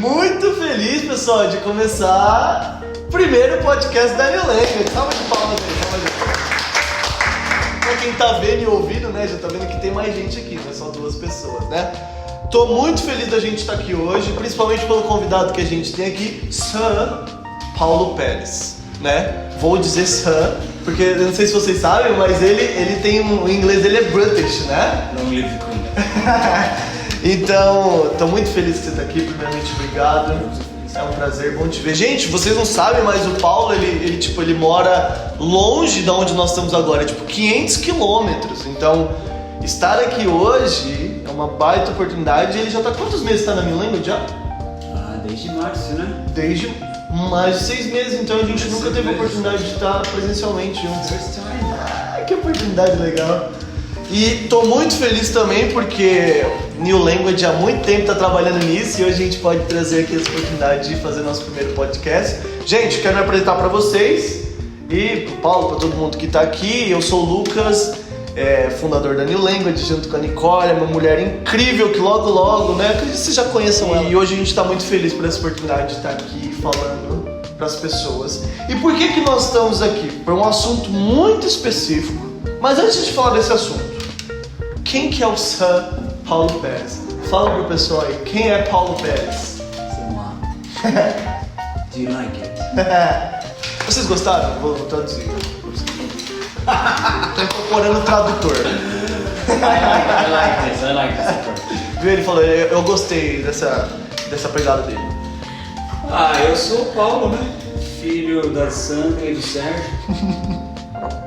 Muito feliz, pessoal, de começar o primeiro podcast da New Language. Salva de palmas aí, salva de palmas. Pra quem tá vendo e ouvindo, né, já tá vendo que tem mais gente aqui, não é só 2 pessoas, né? Tô muito feliz da gente estar aqui hoje, principalmente pelo convidado que a gente tem aqui, Sir Paulo Pérez, né? Vou dizer Sir, porque eu não sei se vocês sabem, mas ele tem o inglês dele é British, né? Long live the Queen. Então, tô muito feliz que você tá aqui, primeiramente, obrigado. É um prazer, bom te ver. Gente, vocês não sabem, mas o Paulo, ele mora longe de onde nós estamos agora, 500 quilômetros. Então, estar aqui hoje é uma baita oportunidade. Ele já tá quantos meses tá na New Language já? Desde março, né? Desde mais de 6 meses, então a gente nunca teve a oportunidade de estar presencialmente juntos. First time. Que oportunidade legal. E tô muito feliz também porque New Language há muito tempo tá trabalhando nisso e hoje a gente pode trazer aqui essa oportunidade de fazer nosso primeiro podcast. Gente, quero me apresentar para vocês e pro Paulo, para todo mundo que tá aqui. Eu sou o Lucas, fundador da New Language, junto com a Nicole, uma mulher incrível que logo, né, acredito que vocês já conheçam ela. E hoje a gente tá muito feliz por essa oportunidade de estar aqui falando para as pessoas. E por que nós estamos aqui? Por um assunto muito específico. Mas antes de falar desse assunto, quem que é o Sir Paulo Pérez? Fala pro pessoal aí, quem é Paulo Pérez? Vamos lá. Do you like it? Vocês gostaram? Vou traduzir. Tô incorporando o tradutor. I like this approach. Viu? Ele falou, eu gostei dessa pegada dele. Eu sou o Paulo, né? Filho da Sandra e do Sérgio.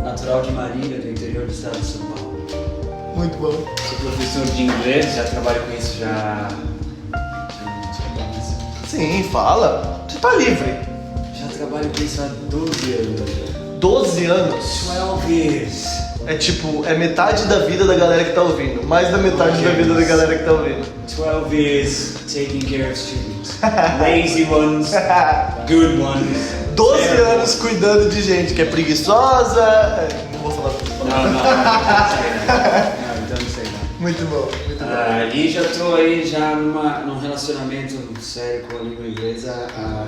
Natural de Marília, do interior do estado de São Paulo. Muito bom. Sou professor de inglês, já trabalho com isso já... Sim, fala. Você tá livre. Já trabalho com isso há 12 anos. 12 anos. 12 years. É metade da vida da galera que tá ouvindo. Mais da metade da vida da galera que tá ouvindo. 12 years taking care of students. Lazy ones, good ones. 12 anos cuidando de gente que é preguiçosa. Não vou falar tudo. Não, então não sei não. Muito bom, muito bom. E já tô aí num relacionamento sério com a língua inglesa há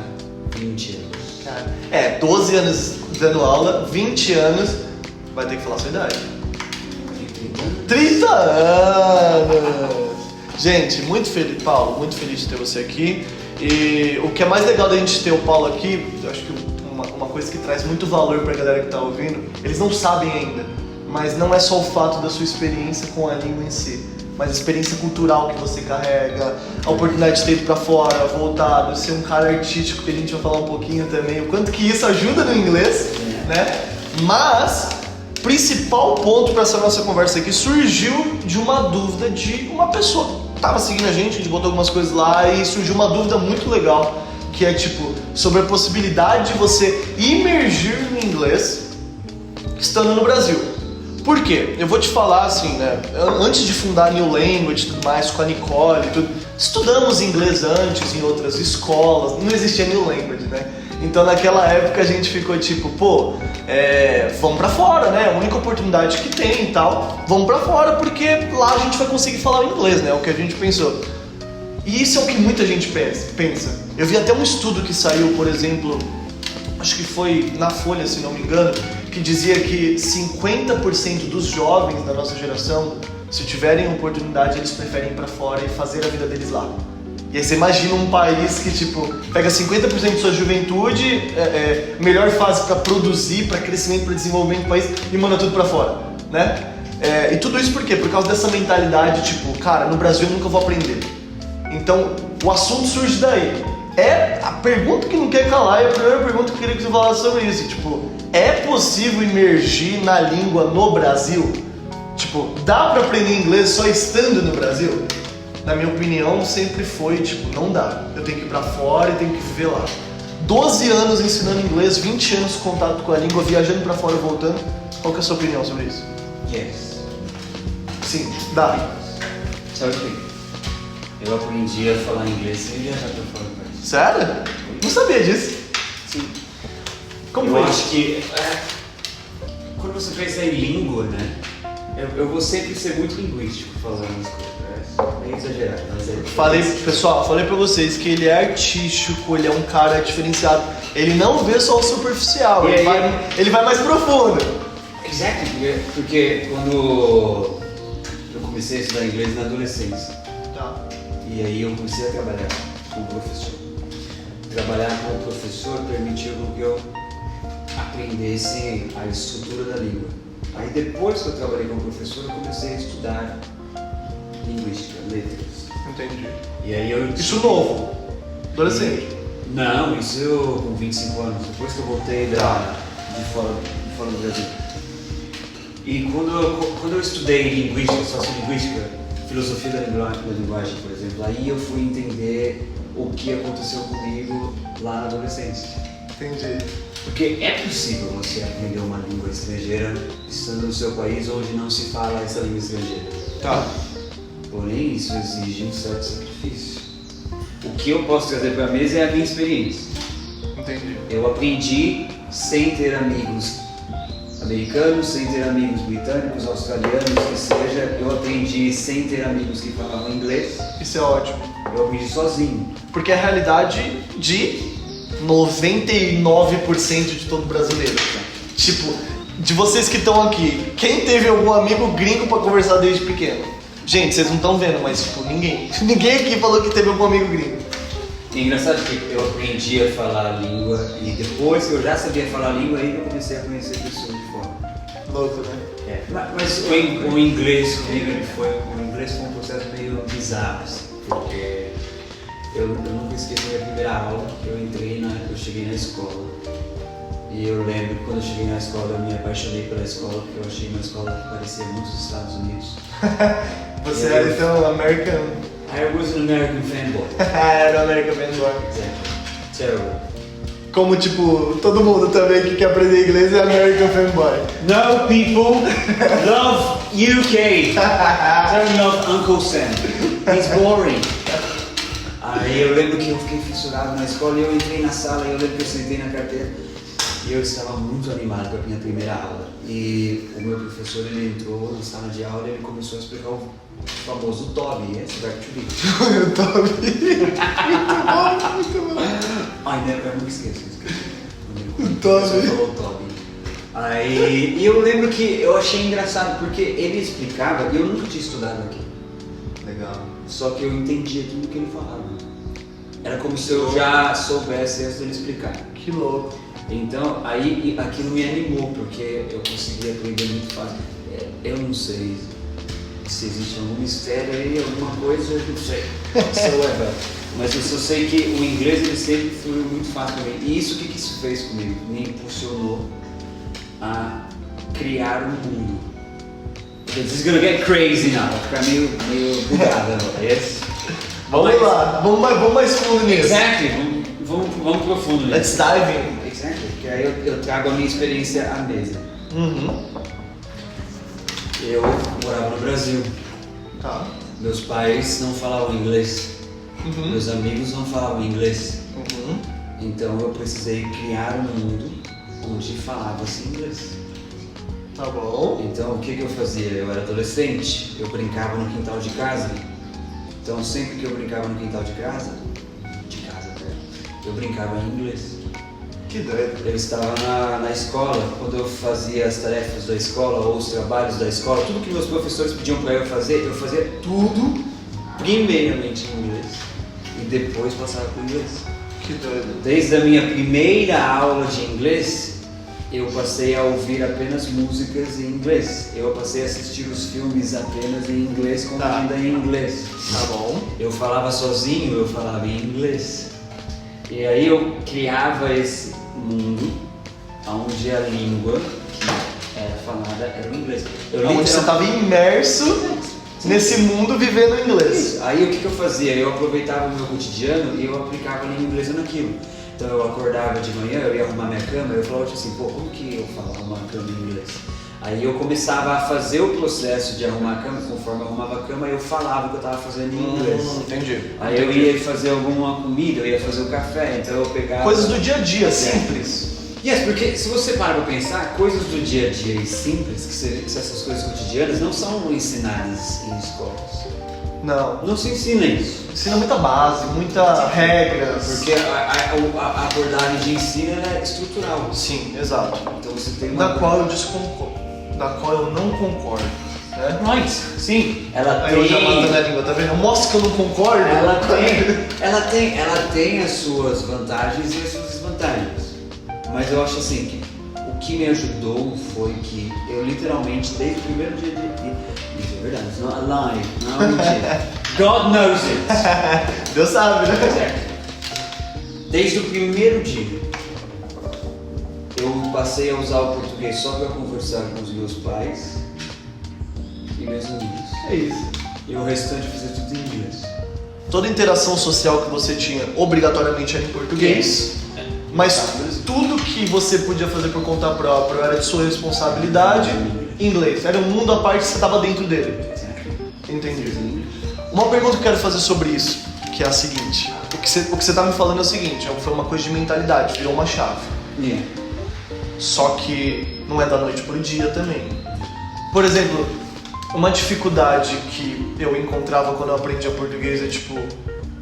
20 anos. Cara, 12 anos dando aula, 20 anos, vai ter que falar a sua idade. 30 anos! Gente, muito feliz, Paulo, muito feliz de ter você aqui. E o que é mais legal da gente ter o Paulo aqui, eu acho que uma coisa que traz muito valor pra galera que tá ouvindo, eles não sabem ainda, mas não é só o fato da sua experiência com a língua em si, mas a experiência cultural que você carrega, a oportunidade de ter ido pra fora, voltado, ser um cara artístico, que a gente vai falar um pouquinho também, o quanto que isso ajuda no inglês, né? Mas, principal ponto para essa nossa conversa aqui surgiu de uma dúvida de uma pessoa que estava seguindo a gente botou algumas coisas lá e surgiu uma dúvida muito legal, que é sobre a possibilidade de você imergir no inglês estando no Brasil. Por quê? Eu vou te falar assim, né? Antes de fundar a New Language e tudo mais, com a Nicole e tudo, estudamos inglês antes em outras escolas, não existia New Language, né? Então naquela época a gente ficou vamos pra fora, né? A única oportunidade que tem e tal, vamos pra fora porque lá a gente vai conseguir falar o inglês, né? É o que a gente pensou. E isso é o que muita gente pensa. Eu vi até um estudo que saiu, por exemplo, acho que foi na Folha, se não me engano, que dizia que 50% dos jovens da nossa geração, se tiverem oportunidade, eles preferem ir pra fora e fazer a vida deles lá. E aí você imagina um país que pega 50% de sua juventude, melhor fase para produzir, para crescimento, para desenvolvimento do país e manda tudo pra fora, né? E tudo isso por quê? Por causa dessa mentalidade, cara, no Brasil eu nunca vou aprender. Então, o assunto surge daí. A pergunta que não quer calar, é a primeira pergunta que eu queria que você falasse sobre isso. É possível imergir na língua no Brasil? Dá pra aprender inglês só estando no Brasil? Na minha opinião, sempre foi, não dá. Eu tenho que ir pra fora e tenho que viver lá. 12 anos ensinando inglês, 20 anos de contato com a língua, viajando pra fora e voltando. Qual que é a sua opinião sobre isso? Yes. Sim, dá. Sabe o que? Eu aprendi a falar inglês sem viajar pra fora do país. Sério? Não sabia disso. Sim. Como eu foi? acho que quando você pensa em língua, né? Eu vou sempre ser muito linguístico falando as coisas. meio exagerado, mas é... Pessoal, falei pra vocês que ele é artístico, ele é um cara diferenciado. Ele não vê só o superficial, ele vai mais profundo. Exato, porque quando eu comecei a estudar inglês na adolescência, Tá. e aí eu comecei a trabalhar como professor. Trabalhar como professor permitiu que eu aprendesse a estrutura da língua. Aí depois que eu trabalhei como professor, eu comecei a estudar linguística, letras. Entendi. E aí eu... Isso novo? Adolescente? Não, isso eu com 25 anos, depois que eu voltei de fora do Brasil. E quando eu estudei linguística, sociolinguística, filosofia da linguagem, por exemplo, aí eu fui entender o que aconteceu comigo lá na adolescência. Entendi. Porque é possível você aprender uma língua estrangeira estando no seu país onde não se fala essa língua estrangeira. Tá. Porém, isso exige um certo sacrifício. O que eu posso trazer para a mesa é a minha experiência. Entendi. Eu aprendi sem ter amigos americanos, sem ter amigos britânicos, australianos, que seja. Eu aprendi sem ter amigos que falavam inglês. Isso é ótimo. Eu aprendi sozinho. Porque é a realidade de 99% de todo brasileiro. Tipo, de vocês que estão aqui, quem teve algum amigo gringo pra conversar desde pequeno? Gente, vocês não estão vendo, mas tipo, ninguém. Ninguém aqui falou que teve algum amigo gringo. É engraçado que eu aprendi a falar a língua e depois que eu já sabia falar a língua, aí eu comecei a conhecer pessoas de fora. Louco, né? É. Mas o inglês comigo o inglês foi um processo meio bizarro, assim, porque eu nunca esqueci a minha primeira aula que eu cheguei na escola. E eu lembro que quando eu cheguei na escola eu me apaixonei pela escola, porque eu achei uma escola que parecia muito dos Estados Unidos. Você era então American. I was an American fanboy. Era American fanboy. Exactly. Terrible. Como tipo, todo mundo também que quer aprender inglês é American fanboy. No people love UK. Turn off Uncle Sam. He's boring. Aí eu lembro que eu fiquei fissurado na escola e eu entrei na sala e eu lembro que eu sentei na carteira e eu estava muito animado com a minha primeira aula. E o meu professor, ele entrou na sala de aula e ele começou a explicar o famoso Toby, back to be. O Toby. Muito bom. Ai, eu nunca esqueço. O Toby. Ele falou Toby. Aí, e eu lembro que eu achei engraçado porque ele explicava e eu nunca tinha estudado aqui. Legal. Só que eu entendia tudo que ele falava. Era como se eu já soubesse antes dele explicar. Que louco. Então, aí aquilo me animou, porque eu consegui aprender muito fácil. Eu não sei se existe algum mistério aí, alguma coisa, eu não sei. Mas eu só sei que o inglês ele sempre foi muito fácil para mim. E isso, o que isso fez comigo? Me impulsionou a criar um mundo. This is gonna get crazy now. Vai ficar meio bugada, yes? Vamos lá, vamos mais fundo nisso. Exactly, vamos profundo nisso. Let's dive in. Exactly, porque aí eu trago a minha experiência à mesa. Uhum. Eu morava no Brasil. Tá. Meus pais não falavam inglês. Uhum. Meus amigos não falavam inglês. Uhum. Então eu precisei criar um mundo onde falava-se inglês. Tá bom. Então o que eu fazia? Eu era adolescente, eu brincava no quintal de casa. Então sempre que eu brincava no quintal de casa, eu brincava em inglês. Que doido. Eu estava na escola, quando eu fazia as tarefas da escola ou os trabalhos da escola, tudo que meus professores pediam para eu fazia tudo primeiramente em inglês e depois passava para o inglês. Que doido. Desde a minha primeira aula de inglês, eu passei a ouvir apenas músicas em inglês. Eu passei a assistir os filmes apenas em inglês, com legenda em inglês. Tá bom. Eu falava sozinho, eu falava em inglês. E aí eu criava esse mundo onde a língua que era falada era o inglês. Onde você estava imerso nesse mundo vivendo inglês. Isso. Aí o que eu fazia? Eu aproveitava o meu cotidiano e eu aplicava a língua inglesa naquilo. Então eu acordava de manhã, eu ia arrumar minha cama, eu falava assim, pô, como que eu falo arrumar a cama em inglês? Aí eu começava a fazer o processo de arrumar a cama, conforme eu arrumava a cama, eu falava o que eu estava fazendo em inglês. Entendi. Aí eu ia fazer alguma comida, eu ia fazer o café, então eu pegava... Coisas do dia a dia, simples. Yes, porque se você para pra pensar, coisas do dia a dia e simples, que essas coisas cotidianas não são ensinadas em escolas. Não. Não se ensina isso. Ensina muita base, muita regras. Porque a abordagem de ensino ela é estrutural. Sim, exato. Então você tem uma... Na qual eu desconcordo. Na qual eu não concordo. Né? Right, sim. Ela Aí tem... eu já matando a língua, tá vendo? Eu mostro que eu não concordo. Ela tem as suas vantagens e as suas desvantagens. Mas eu acho assim que o que me ajudou foi que eu literalmente, desde o primeiro dia isso é verdade, it's not a lie, não é mentira. God knows it. Deus sabe, né? Certo. Desde o primeiro dia, eu passei a usar o português só para conversar com os meus pais e meus amigos. É isso. E o restante fazer tudo em inglês. Toda interação social que você tinha obrigatoriamente era em português, mas tudo que você podia fazer por conta própria era de sua responsabilidade em inglês. Era um mundo à parte, você estava dentro dele. Entendi. Uma pergunta que eu quero fazer sobre isso, que é a seguinte: o que você está me falando é o seguinte, foi uma coisa de mentalidade, virou uma chave. Yeah. Só que não é da noite pro dia também. Por exemplo, uma dificuldade que eu encontrava quando eu aprendia português é tipo,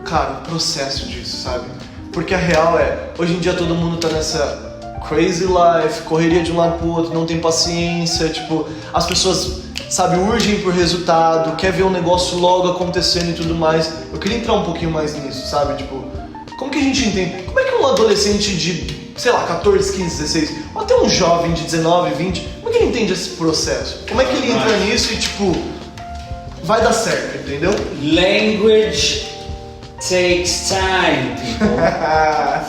cara, o processo disso, sabe? Porque a real é, hoje em dia todo mundo tá nessa crazy life, correria de um lado pro outro, não tem paciência, tipo, as pessoas, sabe, urgem por resultado, quer ver um negócio logo acontecendo e tudo mais. Eu queria entrar um pouquinho mais nisso, sabe? Tipo, como que a gente entende? Como é que um adolescente de, sei lá, 14, 15, 16, ou até um jovem de 19, 20, como é que ele entende esse processo? Como é que ele entra nisso e, tipo, vai dar certo, entendeu? Language takes time, people.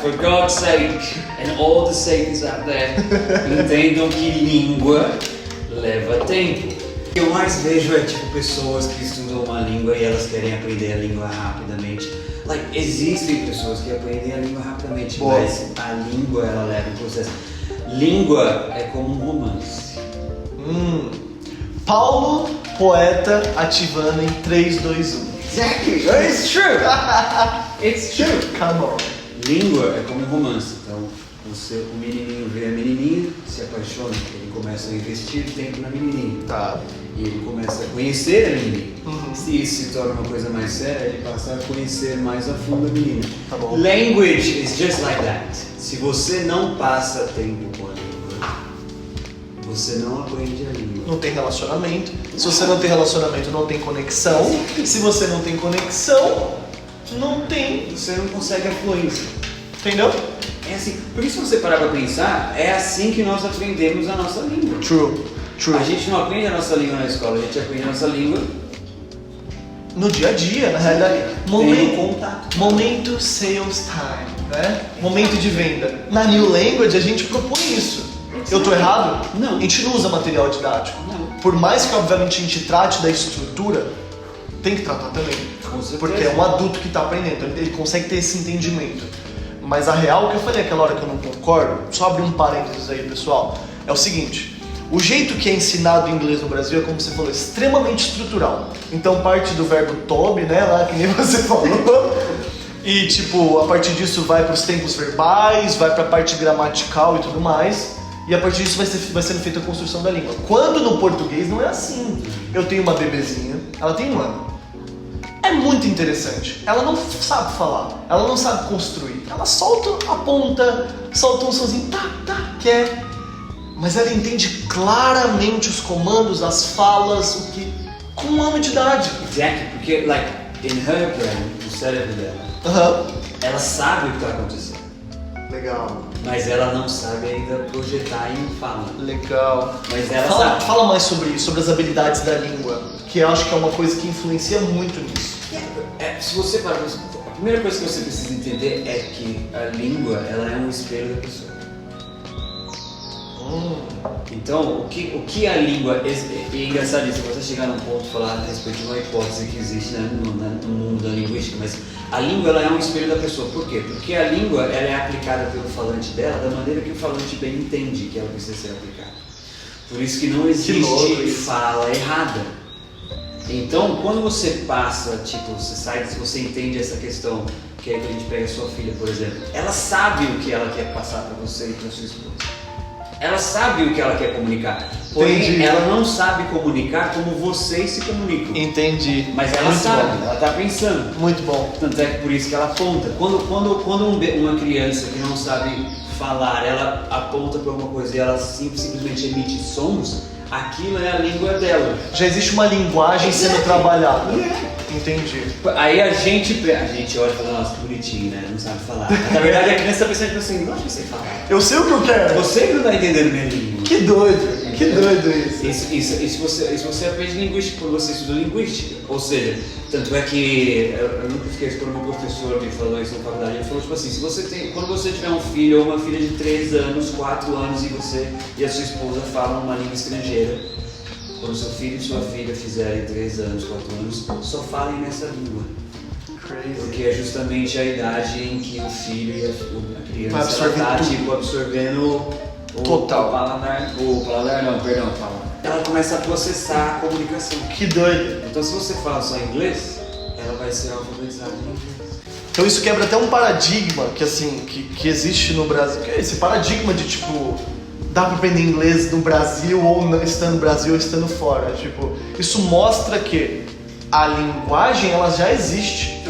For God's sake, and all the sakes out there, entendam que língua leva tempo. O que eu mais vejo é tipo pessoas que estudam uma língua e elas querem aprender a língua rapidamente. Like, existem pessoas que aprendem a língua rapidamente, Boa. mas a língua ela leva um processo. Língua é como um romance. Paulo, poeta, ativando em 3, 2, 1. Exactly, it's true. It's true. Come on. Língua é como um romance. Então, o menininho vê a menininha, se apaixona, ele começa a investir tempo na menininha. Tá. E ele começa a conhecer a menininha. Uhum. Se isso se torna uma coisa mais séria, ele passa a conhecer mais a fundo a menina. Tá bom. Language is just like that. Se você não passa tempo com a língua, você não aprende a língua. Não tem relacionamento. Se você não tem relacionamento, não tem conexão. Se você não tem conexão, não tem. Você não consegue a fluência. Entendeu? É assim, porque se você parar pra pensar, é assim que nós aprendemos a nossa língua. True. A gente não aprende a nossa língua na escola, a gente aprende a nossa língua No dia a dia, na realidade. tendo contato. Momento sales time, né? Momento de venda. Na New Language a gente propõe isso. Eu tô errado? Não. A gente não usa material didático. Não. Por mais que obviamente a gente trate da estrutura, tem que tratar também. Com certeza. Porque é um adulto que tá aprendendo, ele consegue ter esse entendimento. Mas a real, que eu falei aquela hora que eu não concordo, só abrir um parênteses aí, pessoal, é o seguinte: o jeito que é ensinado inglês no Brasil é, como você falou, extremamente estrutural. Então parte do verbo to be, né, lá que nem você falou, e tipo, a partir disso vai para os tempos verbais, vai para a parte gramatical e tudo mais, e a partir disso vai sendo feita a construção da língua. Quando no português não é assim. Eu tenho uma bebezinha, ela tem 1 ano. É muito interessante. Ela não sabe falar, ela não sabe construir. Ela solta a ponta, solta um sonzinho, quer. Mas ela entende claramente os comandos, as falas, o que... com 1 ano de idade. Exactly, porque, like, in her brain, no cérebro dela, Aham. ela sabe o que está acontecendo, Legal. mas ela não sabe ainda projetar em fala. Legal. Mas ela sabe. Fala mais sobre isso, sobre as habilidades da língua, que eu acho que é uma coisa que influencia muito nisso. Se você parar, a primeira coisa que você precisa entender é que a língua ela é um espelho da pessoa. Então, o que a língua... E é engraçado isso, você chegar num ponto e falar a respeito de uma hipótese que existe, né, no mundo da linguística, mas a língua ela é um espelho da pessoa. Por quê? Porque a língua ela é aplicada pelo falante dela da maneira que o falante bem entende que ela precisa ser aplicada. Por isso que não existe fala errada. Então, quando você passa, tipo, você entende essa questão, que é que a gente pega a sua filha, por exemplo, ela sabe o que ela quer passar para você e para sua esposa. ela sabe o que ela quer comunicar. Porém, Entendi. ela não sabe comunicar como vocês se comunicam. Entendi. Mas ela Muito sabe, bom. ela tá pensando. Muito bom. Tanto é que por isso que ela aponta. Quando uma criança que não sabe falar, ela aponta para alguma coisa e ela simplesmente emite sons, aquilo é a língua dela. Já existe uma linguagem sendo trabalhada. Entendi. Aí a gente olha e fala, nossa, que bonitinho, né? Não sabe falar. Mas, na verdade a criança tá pensando tipo assim, não acho que eu sei falar. Eu sei o que eu quero. Você que não tá entendendo minha língua. Que doido. Que doido isso. Isso você aprende linguística quando você estuda linguística. Ou seja, tanto é que eu nunca esqueço quando meu professor me falou isso na faculdade. Ele falou tipo assim, quando você tiver um filho ou uma filha de 3 anos, 4 anos e você e a sua esposa falam uma língua estrangeira, quando seu filho e sua filha fizerem 3 anos, 4 anos, só falem nessa língua. Crazy. Porque é justamente a idade em que o filho e a criança Vai ela tá absorver absorvendo Total. o paladar não, perdão, ela começa a processar a comunicação. Que doido. Então se você fala só inglês, ela vai ser alfabetizada em inglês. Então isso quebra até um paradigma que assim, que existe no Brasil. Que é esse paradigma de tipo, dá pra aprender inglês no Brasil ou não estando no Brasil ou estando fora. Tipo, isso mostra que a linguagem ela já existe.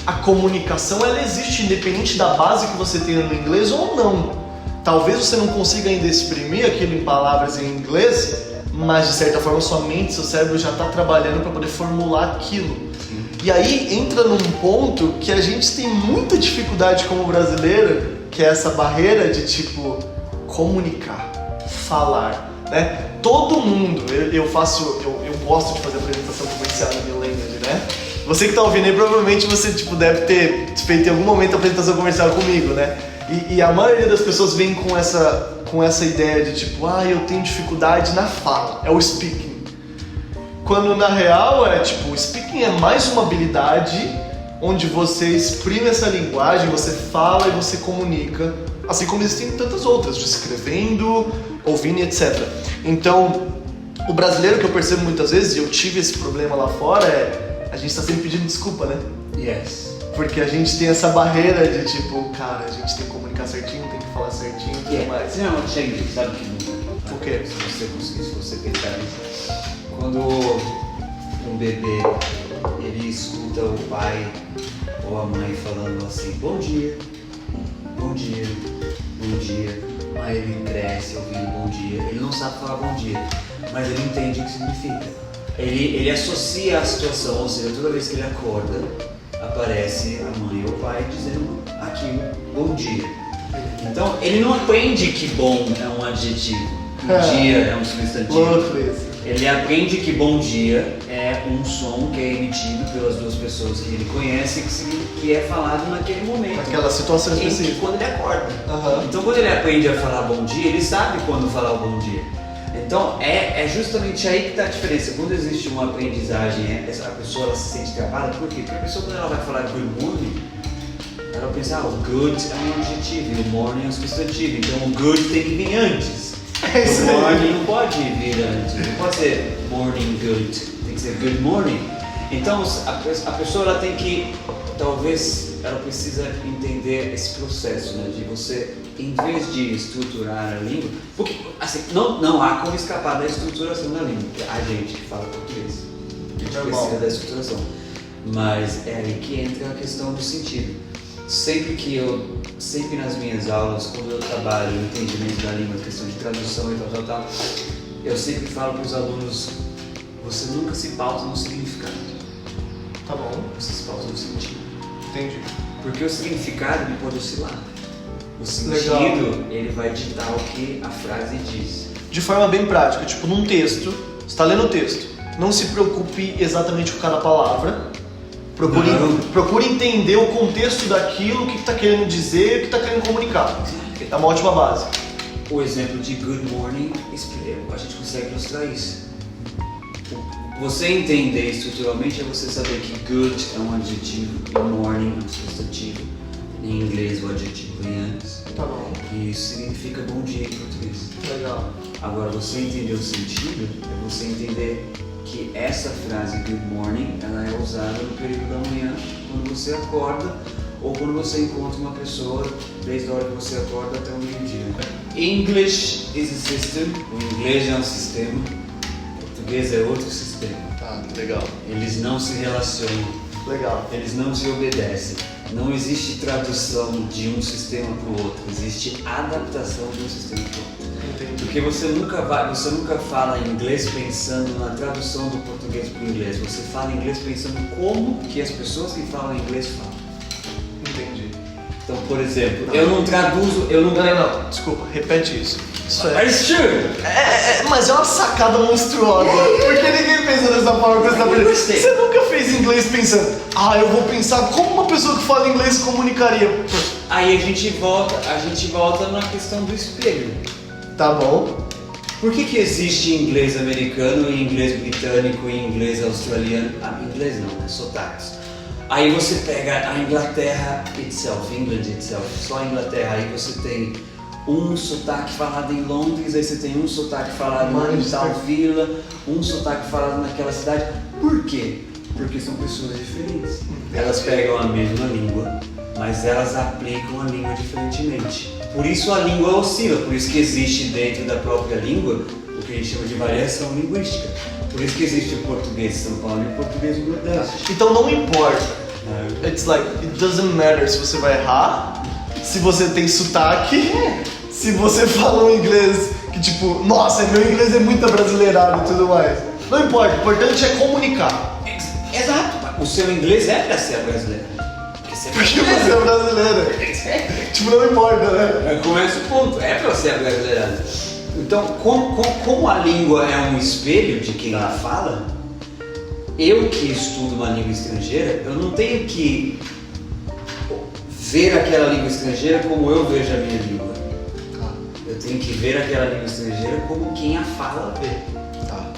A comunicação ela existe independente da base que você tenha no inglês ou não. Talvez você não consiga ainda exprimir aquilo em palavras em inglês, mas de certa forma sua mente, seu cérebro já está trabalhando para poder formular aquilo. E aí entra num ponto que a gente tem muita dificuldade como brasileiro, que é essa barreira de tipo comunicar, falar, né? Todo mundo, eu gosto de fazer apresentação comercial na New Language, né? Você que está ouvindo aí, provavelmente você tipo, deve ter feito em algum momento a apresentação comercial comigo, né? E a maioria das pessoas vem com essa ideia de tipo, eu tenho dificuldade na fala, é o speaking. Quando na real é tipo, o speaking é mais uma habilidade onde você exprime essa linguagem, você fala e você comunica, assim como existem tantas outras, escrevendo, ouvindo, etc. Então, o brasileiro que eu percebo muitas vezes, e eu tive esse problema lá fora, a gente está sempre pedindo desculpa, né? Yes. Porque a gente tem essa barreira de tipo, cara, a gente tem que comunicar certinho, tem que falar certinho e tudo mais. Não, chega, sabe que O quê? Se você conseguir, se você pensar nisso. Quando um bebê, ele escuta o pai ou a mãe falando assim, bom dia, bom dia, bom dia. Aí ele cresce ouvindo bom dia. Ele não sabe falar bom dia, mas ele entende o que significa. Ele associa a situação, ou seja, toda vez que ele acorda, aparece a mãe ou o pai dizendo aquilo, bom dia. Então, ele não aprende que bom é um adjetivo, dia é um substantivo. Louco isso. Ele aprende que bom dia é um som que é emitido pelas duas pessoas que ele conhece, que é falado naquele momento. Naquela situação específica. Quando ele acorda. Uhum. Então, quando ele aprende a falar bom dia, ele sabe quando falar o bom dia. Então, é justamente aí que está a diferença. Quando existe uma aprendizagem, a pessoa ela se sente travada. Por quê? Porque a pessoa, quando ela vai falar good morning, ela pensa, o good é um adjetivo e o morning é um substantivo. Então, o good tem que vir antes. É isso O aí. morning não pode vir antes. Não pode ser morning good. Tem que ser good morning. Então, a pessoa ela tem que, talvez, ela precisa entender esse processo, né? De você, em vez de estruturar a língua, porque assim, não há como escapar da estruturação da língua. A gente que fala português, a gente precisa da estruturação. Mas é aí que entra a questão do sentido. Sempre nas minhas aulas, quando eu trabalho no entendimento da língua, questão de tradução e tal, eu sempre falo para os alunos, você nunca se pauta no significado. Tá bom. Você se pauta no sentido. Entendi. Porque o significado ele pode oscilar. O sentido, Legal. ele vai ditar o que a frase diz. De forma bem prática, tipo num texto, você está lendo o texto, não se preocupe exatamente com cada palavra, procure entender o contexto daquilo, o que está querendo dizer, o que está querendo comunicar. É uma ótima base. O exemplo de good morning, a gente consegue ilustrar isso. Você entender estruturalmente é você saber que good é um adjetivo e morning é um substantivo. Em inglês o adjetivo vem antes. Tá bom. E isso significa bom dia em português. Legal. Agora, você entender o sentido é você entender que essa frase good morning ela é usada no período da manhã, quando você acorda, ou quando você encontra uma pessoa desde a hora que você acorda até o meio-dia. English is a system, o inglês é um sistema, o português é outro sistema. Tá, legal. Eles não se relacionam, Legal. eles não se obedecem. Não existe tradução de um sistema para o outro, existe adaptação de um sistema para o outro. Entendi. Porque você nunca fala inglês pensando na tradução do português para o inglês. Você fala inglês pensando como que as pessoas que falam inglês falam. Entendi. Então, por exemplo, eu não traduzo, eu não... Não, desculpa, repete isso. Isso é... It's true! Mas é uma sacada monstruosa. Porque ninguém pensa dessa forma quando você tá aprendendo. Gostei. Você nunca fez inglês pensando, eu vou pensar como uma pessoa que fala inglês se comunicaria. Aí a gente volta na questão do espelho. Tá bom. Por que existe inglês americano, e inglês britânico e inglês australiano? Inglês não, né? Sotaques. Aí você pega a Inglaterra itself, England itself, só a Inglaterra, aí você tem um sotaque falado em Londres, aí você tem um sotaque falado em tal vila, um sotaque falado naquela cidade. Por quê? Porque são pessoas diferentes. Elas pegam a mesma língua, mas elas aplicam a língua diferentemente. Por isso a língua oscila, por isso que existe dentro da própria língua o que a gente chama de variação linguística. Por isso que existe o português de São Paulo e o português do Nordeste. Então não importa. It's like, it doesn't matter se você vai errar, se você tem sotaque, se você fala um inglês que tipo, nossa, meu inglês é muito abrasileirado e tudo mais. Não importa, o importante é comunicar. Exato, o seu inglês é pra ser brasileiro. Porque você é brasileiro. Tipo, não importa, né? Começa o ponto, é pra ser brasileirado. Então, como a língua é um espelho de quem a fala, eu que estudo uma língua estrangeira, eu não tenho que ver aquela língua estrangeira como eu vejo a minha língua. Eu tenho que ver aquela língua estrangeira como quem a fala vê. Tá.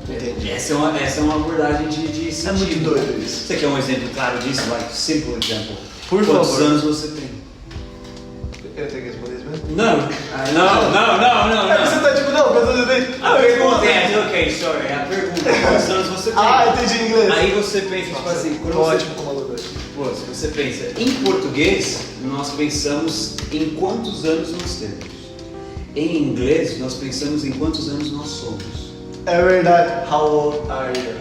Entendi. Essa é uma abordagem de sentido. É muito doido isso. Você quer um exemplo claro disso? Like, simple example. Por Quantos favor. anos você tem? Eu tenho que responder isso mesmo? Não. Você tá tipo, não, mas você tem... A pergunta é, ok, sorry, a pergunta é quantos anos você tem? Entendi inglês. Aí você pensa, tipo assim, quando Tô você... ótimo com maluco. Pô, se você pensa em português, nós pensamos em quantos anos nós temos. Em inglês, nós pensamos em quantos anos nós somos. É verdade. How old are you?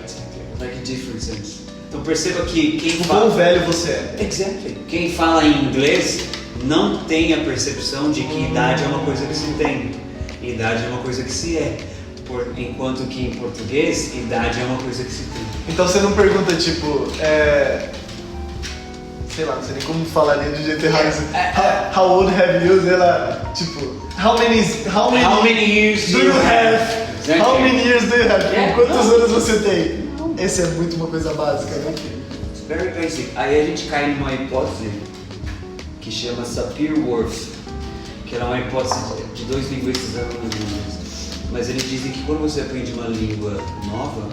Like a different sense. Então perceba que quem O fala... quão velho você é. Exactly. Quem fala em inglês não tem a percepção de que idade é uma coisa que se tem. Idade é uma coisa que se é. Enquanto que em português, idade é uma coisa que se tem. Então você não pergunta tipo, sei lá, não sei nem como falaria de jeito errado assim. How old have you? Sei lá, tipo, how many years do you have? Exactly. How many years do you have? Yeah. Quantos anos você tem? Esse é muito uma coisa básica, né? It's very basic. Aí a gente cai numa hipótese que chama Sapir-Whorf, que era uma hipótese de dois linguistas alemães. Mas eles dizem que quando você aprende uma língua nova,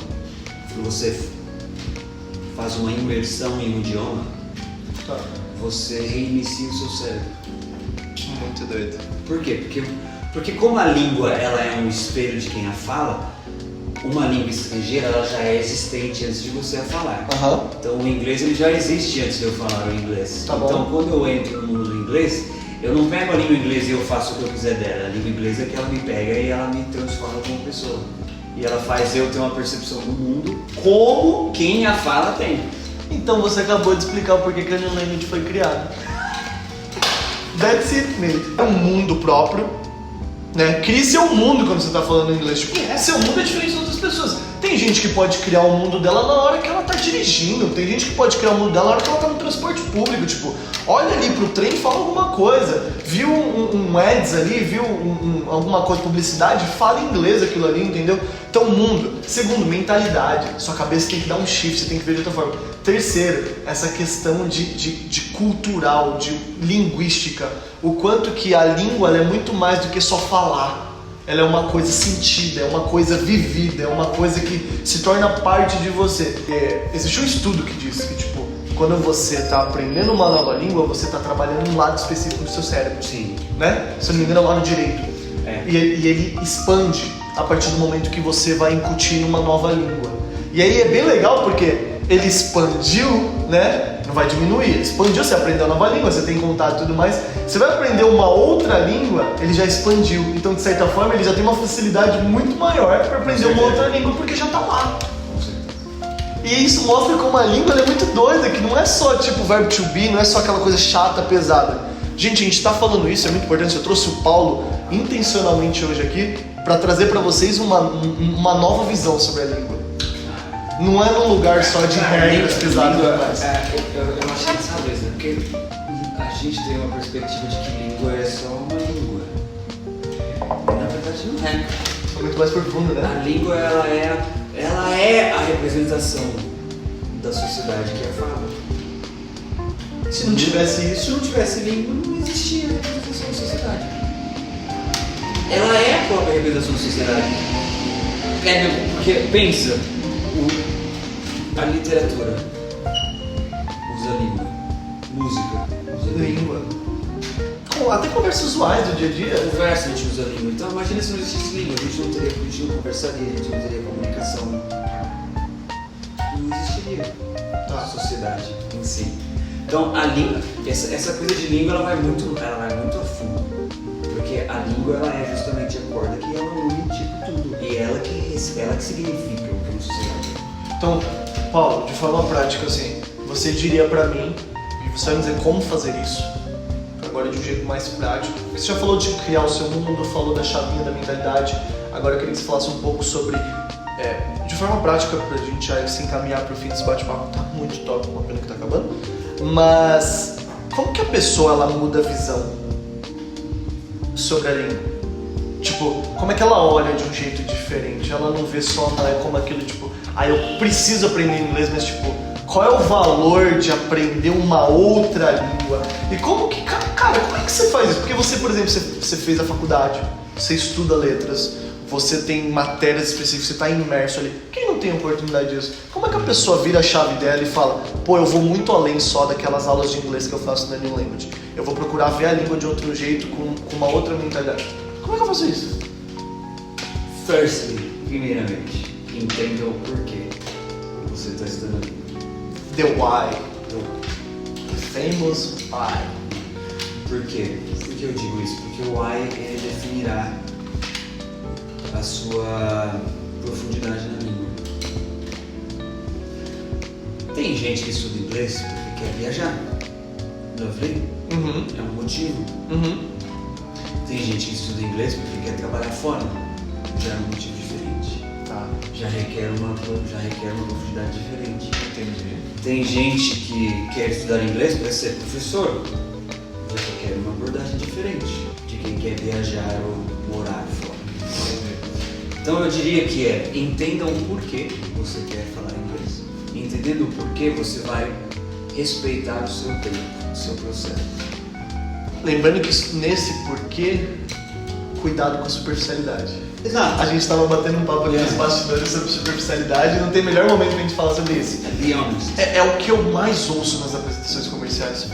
quando você faz uma imersão em um idioma, você reinicia o seu cérebro. Muito doido. Por quê? Porque como a língua ela é um espelho de quem a fala, uma língua estrangeira ela já é existente antes de você a falar. Então o inglês ele já existe antes de eu falar o inglês. Tá bom. Então quando eu entro no mundo do inglês, eu não pego a língua inglesa e eu faço o que eu quiser dela. A língua inglesa é que ela me pega e ela me transforma como pessoa. E ela faz eu ter uma percepção do mundo como quem a fala tem. Então você acabou de explicar o porquê que a New Language foi criada. That's it, mate. É um mundo próprio, né? Crie seu mundo quando você tá falando inglês. Tipo, seu mundo é diferente de outras pessoas. Tem gente que pode criar o mundo dela na hora que ela tá dirigindo. Tem gente que pode criar o mundo dela na hora que ela tá no transporte público. Tipo, olha ali pro trem e fala alguma coisa. Viu um ads ali, viu alguma coisa, publicidade, fala inglês aquilo ali, entendeu? Então, mundo. Segundo, mentalidade. Sua cabeça tem que dar um shift, você tem que ver de outra forma. Terceiro, essa questão de cultural, de linguística. O quanto que a língua ela é muito mais do que só falar. Ela é uma coisa sentida, é uma coisa vivida, é uma coisa que se torna parte de você. Existe um estudo que diz que, tipo, quando você está aprendendo uma nova língua, você está trabalhando um lado específico do seu cérebro. Sim. Né? Se eu não me engano, é o lado direito. E ele expande a partir do momento que você vai incutir uma nova língua. E aí é bem legal porque ele expandiu, né? Não vai diminuir. Expandiu, você aprendeu uma nova língua, você tem contato e tudo mais. Você vai aprender uma outra língua, ele já expandiu. Então, de certa forma, ele já tem uma facilidade muito maior para aprender uma outra língua, porque já tá lá. E isso mostra como a língua é muito doida, que não é só tipo verbo to be, não é só aquela coisa chata, pesada. Gente, a gente tá falando isso, é muito importante. Eu trouxe o Paulo intencionalmente hoje aqui para trazer para vocês uma nova visão sobre a língua. Não é num lugar só de regras pesadas. Eu achei engraçado isso, né? Porque a gente tem uma perspectiva de que língua é só uma língua. E na verdade não é. É muito mais profundo, né? A língua, ela é a representação da sociedade que é a fala. Se não tivesse isso, se não tivesse língua, não existia a representação da sociedade. Ela é a própria representação da sociedade. Porque, pensa, a literatura usa língua, música usa língua. Até conversas usuais do dia a dia. Conversa, a gente usa língua. Então imagina se não existisse língua, a gente não conversaria, a gente não teria comunicação. Não existiria a sociedade em si. Então a língua, essa coisa de língua ela vai muito a fundo. Porque a língua ela é justamente a corda que ela une tipo tudo. E ela que significa o que é uma sociedade. Então, Paulo, de forma prática assim, você diria pra mim, e você vai me dizer como fazer isso, agora de um jeito mais prático. Você já falou de criar o seu mundo, falou da chavinha da mentalidade, agora eu queria que você falasse um pouco sobre, de forma prática, pra gente já se encaminhar pro fim desse bate-papo, tá muito top, uma pena que tá acabando, mas como que a pessoa ela muda a visão sobre a língua? Tipo, como é que ela olha de um jeito diferente? Ela não vê só como aquilo, tipo, eu preciso aprender inglês, mas tipo, qual é o valor de aprender uma outra língua? E como que, cara, como é que você faz isso? Porque você, por exemplo, você fez a faculdade, você estuda letras, você tem matérias específicas, você está imerso ali. Quem não tem oportunidade disso? Como é que a pessoa vira a chave dela e fala, pô, eu vou muito além só daquelas aulas de inglês que eu faço na New Language. Eu vou procurar ver a língua de outro jeito, com uma outra mentalidade. Como é que eu faço isso? Firstly, primeiramente, entenda o porquê você está estudando a língua. The why. The famous why. Por quê? Por que eu digo isso? Porque o why ele definirá a sua profundidade na língua. Tem gente que estuda inglês porque quer viajar. Lovely? Uhum. É um motivo. Uhum. Tem gente que estuda inglês porque quer trabalhar fora. Já é um motivo diferente. Tá. Já requer uma profundidade diferente. Entendi. Tem gente que quer estudar inglês para ser professor. Já requer uma abordagem diferente de quem quer viajar ou morar fora. Então eu diria que entenda o porquê você quer falar inglês. Entendendo o porquê, você vai respeitar o seu tempo, o seu processo. Lembrando que nesse porquê, cuidado com a superficialidade. Exato. A gente estava batendo um papo ali nos bastidores sobre superficialidade e não tem melhor momento pra gente falar sobre isso. Be honest. É o que eu mais ouço nas apresentações comerciais.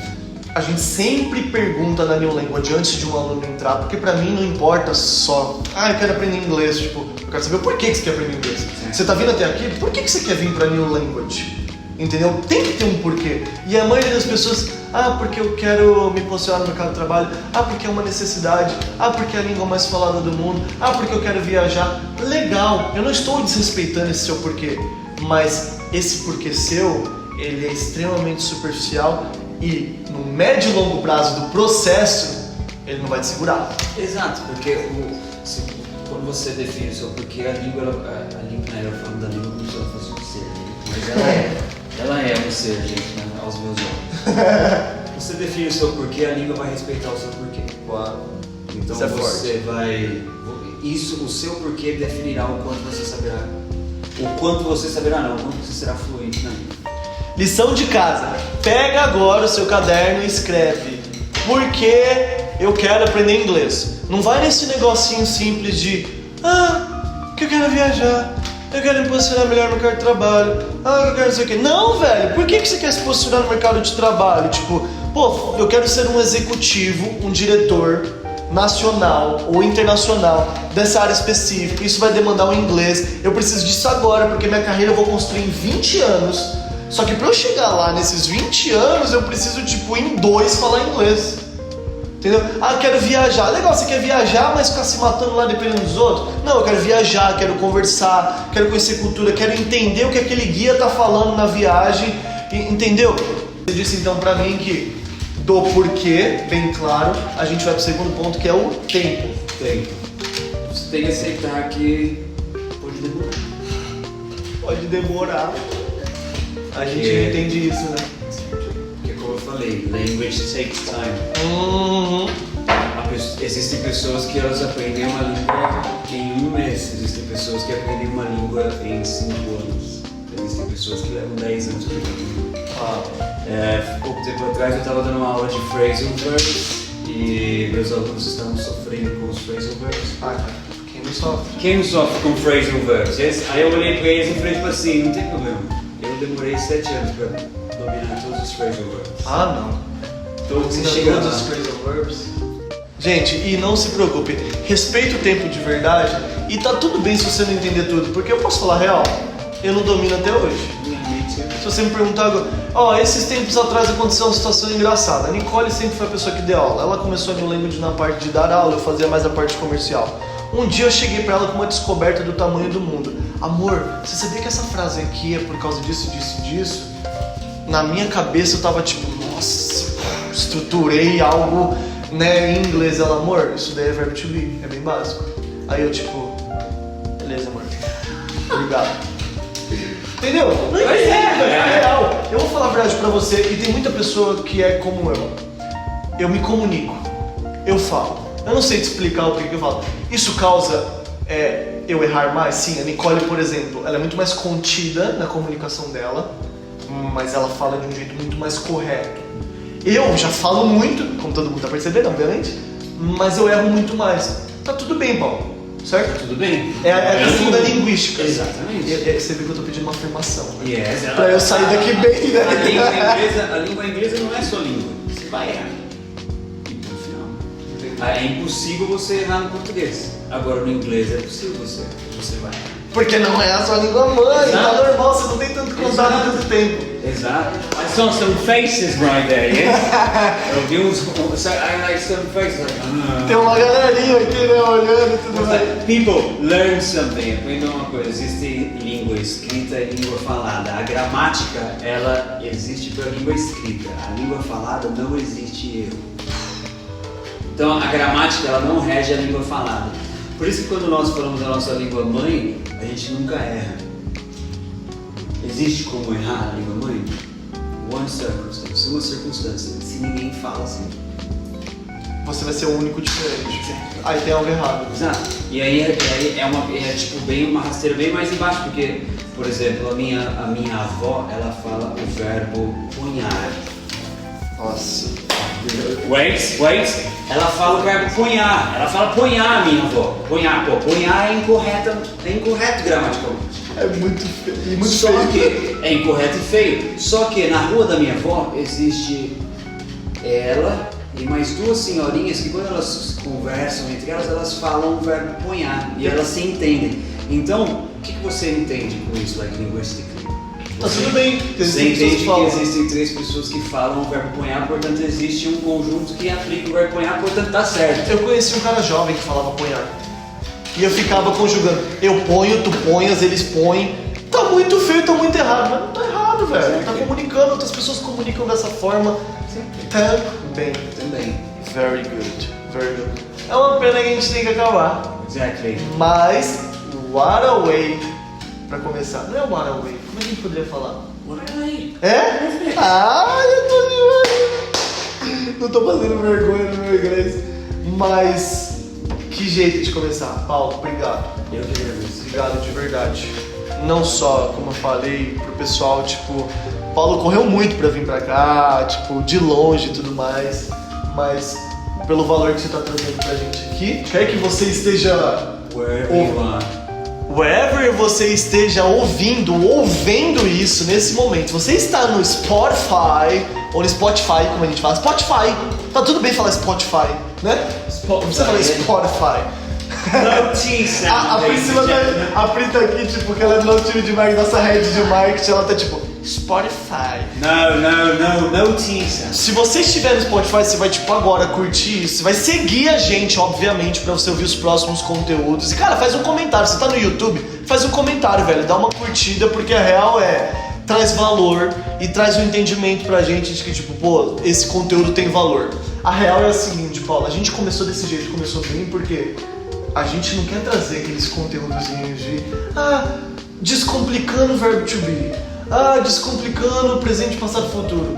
A gente sempre pergunta na New Language antes de um aluno entrar, porque pra mim não importa só, eu quero aprender inglês, tipo, eu quero saber o porquê que você quer aprender inglês. Sim. Você tá vindo até aqui, por que você quer vir pra New Language? Entendeu? Tem que ter um porquê. E a maioria das pessoas, porque eu quero me posicionar no mercado de trabalho, porque é uma necessidade, porque é a língua mais falada do mundo, porque eu quero viajar. Legal, eu não estou desrespeitando esse seu porquê, mas esse porquê seu, ele é extremamente superficial e no médio e longo prazo do processo, ele não vai te segurar. Exato, porque quando você define o seu porquê, a língua, eu falando da língua como se ela fosse um ser, mas ela é um ser, gente, né, aos meus olhos. Você define o seu porquê, a língua vai respeitar o seu porquê. Uau. Então Isso é você forte. vai... o seu porquê definirá o quanto você saberá. O quanto você saberá não, o quanto você será fluente na língua. Lição de casa. Pega agora o seu caderno e escreve por que eu quero aprender inglês. Não vai nesse negocinho simples de que eu quero viajar, eu quero me posicionar melhor no mercado de trabalho, eu quero não sei o quê. Não, velho, por que você quer se posicionar no mercado de trabalho? Tipo, eu quero ser um executivo, um diretor nacional ou internacional dessa área específica. Isso vai demandar um inglês. Eu preciso disso agora, porque minha carreira eu vou construir em 20 anos. Só que pra eu chegar lá nesses 20 anos, eu preciso, tipo, em 2 falar inglês. Entendeu? Ah, quero viajar. Legal, você quer viajar, mas ficar se matando lá dependendo dos outros? Não, eu quero viajar, quero conversar, quero conhecer cultura, quero entender o que aquele guia tá falando na viagem. Entendeu? Você disse então pra mim que do porquê, bem claro, a gente vai pro segundo ponto, que é o tempo. Tempo. Você tem que aceitar que pode demorar. Pode demorar. A gente não entende isso, né? Porque como eu falei, language takes time. Existem pessoas que elas aprendem uma língua em 1 mês. Existem pessoas que aprendem uma língua em 5 anos. Existem pessoas que levam 10 anos para aprender. Pouco tempo atrás eu estava dando uma aula de phrasal verbs e meus alunos estavam sofrendo com os phrasal verbs. Quem não sofre? Quem não sofre com phrasal verbs? Aí eu olhei para eles e falei tipo assim, não tem problema. Eu demorei 7 anos para dominar todos os phrasal verbs. Não. Todos chegando os phrasal verbs. Gente, e não se preocupe, respeite o tempo de verdade e tá tudo bem se você não entender tudo, porque eu posso falar real, eu não domino até hoje. Se você me perguntar agora, esses tempos atrás aconteceu uma situação engraçada. A Nicole sempre foi a pessoa que deu aula. Ela começou a me language na parte de dar aula, eu fazia mais a parte comercial. Um dia eu cheguei pra ela com uma descoberta do tamanho do mundo. Amor, você sabia que essa frase aqui é por causa disso, disso e disso? Na minha cabeça eu tava tipo, nossa, estruturei algo, né, em inglês. Ela, amor, isso daí é verbo to be, é bem básico. Aí eu tipo, beleza, amor, obrigado. Entendeu? Não é real. Eu vou falar a verdade pra você, e tem muita pessoa que é como eu. Eu me comunico, eu falo. Eu não sei te explicar o que eu falo. Isso causa eu errar mais? Sim, a Nicole, por exemplo, ela é muito mais contida na comunicação dela, mas ela fala de um jeito muito mais correto. Eu já falo muito, como todo mundo tá percebendo, obviamente, mas eu erro muito mais. Tá tudo bem, Paulo. Certo? Tudo bem. É a questão da linguística. Exatamente. Você viu que eu tô pedindo uma afirmação. Né? Yes. Pra eu sair daqui bem, né? A língua inglesa não é só língua. Você vai errar. E no final. É impossível você errar no português. Agora no inglês é possível você vai errar. Porque não é a sua língua mãe, Exato. tá normal, você não tem tanto contato há tanto tempo. Exato. I saw some faces right there, yeah? Eu vi uns. I like some faces like. Tem uma galerinha aqui, né, olhando e tudo mais. People, learn something. Aprenda uma coisa. Existe língua escrita e língua falada. A gramática, ela existe para a língua escrita. A língua falada não existe erro. Então a gramática, ela não rege a língua falada. Por isso que quando nós falamos da nossa língua mãe, a gente nunca erra. Existe como errar a língua mãe? One circumstance, uma circunstância. Se ninguém fala assim. Você vai ser o único diferente. Aí tem algo errado. Exato. E aí é tipo bem uma rasteira bem mais embaixo, porque, por exemplo, a minha avó, ela fala o verbo punhar. Nossa. Wait. Ela fala o verbo punhar. Ela fala punhar, minha avó. Punhar, pô, punhar é incorreto gramaticalmente. É muito feio. E muito Só feio. que é incorreto e feio. Só que na rua da minha avó existe ela e mais 2 senhorinhas que quando elas conversam entre elas, elas falam o verbo punhar e elas se entendem. Então, o que você entende com isso, like linguistically? Tá tudo bem. Você entende que existem 3 pessoas que falam o verbo punhar, portanto existe um conjunto que aplica o verbo punhar, portanto tá certo. Eu conheci um cara jovem que falava punhar. E eu ficava conjugando. Eu ponho, tu ponhas, eles põem. Tá muito feio, tá muito errado. Mas não tá errado, velho. Tá comunicando, outras pessoas comunicam dessa forma. Também. Very good. É uma pena que a gente tem que acabar. Exactly. Mas, what a way pra começar. Não é what a way. Como a gente poderia falar? É? Eu tô de Não tô fazendo vergonha no meu inglês. Mas, que jeito de começar. Paulo, obrigado. Eu que agradeço. Obrigado de verdade. Não só, como eu falei, pro pessoal, tipo, Paulo correu muito pra vir pra cá, tipo, de longe e tudo mais, mas pelo valor que você tá trazendo pra gente aqui, quer que você esteja wherever você esteja ouvindo ou vendo isso nesse momento, você está no Spotify, ou no Spotify, como a gente fala, Spotify, tá tudo bem falar Spotify, né? Não precisa falar Spotify. A Priscila, a Pri tá aqui, tipo, que ela é do nosso time de marketing, nossa rede de marketing, ela tá tipo, Spotify. No teaser. Se você estiver no Spotify, você vai, tipo, agora curtir isso. Você vai seguir a gente, obviamente, pra você ouvir os próximos conteúdos. E, cara, faz um comentário. Você tá no YouTube, faz um comentário, velho. Dá uma curtida, porque a real traz valor e traz um entendimento pra gente de que, tipo, pô, esse conteúdo tem valor. A real é a seguinte, Paulo. A gente começou desse jeito, começou bem porque a gente não quer trazer aqueles conteúdozinhos de... descomplicando o verbo to be. Descomplicando o presente, passado, futuro.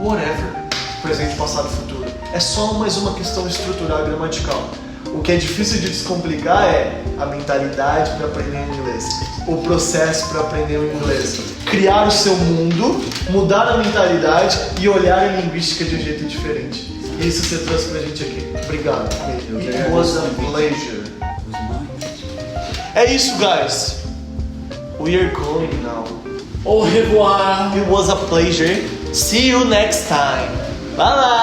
Whatever. Presente, passado, futuro. É só mais uma questão estrutural e gramatical. O que é difícil de descomplicar é a mentalidade para aprender o inglês. O processo para aprender o inglês. Criar o seu mundo, mudar a mentalidade e olhar a linguística de um jeito diferente. E isso você trouxe pra gente aqui. Obrigado. It was a pleasure. É isso, guys. We are going now. Au revoir. It was a pleasure. See you next time. Bye bye.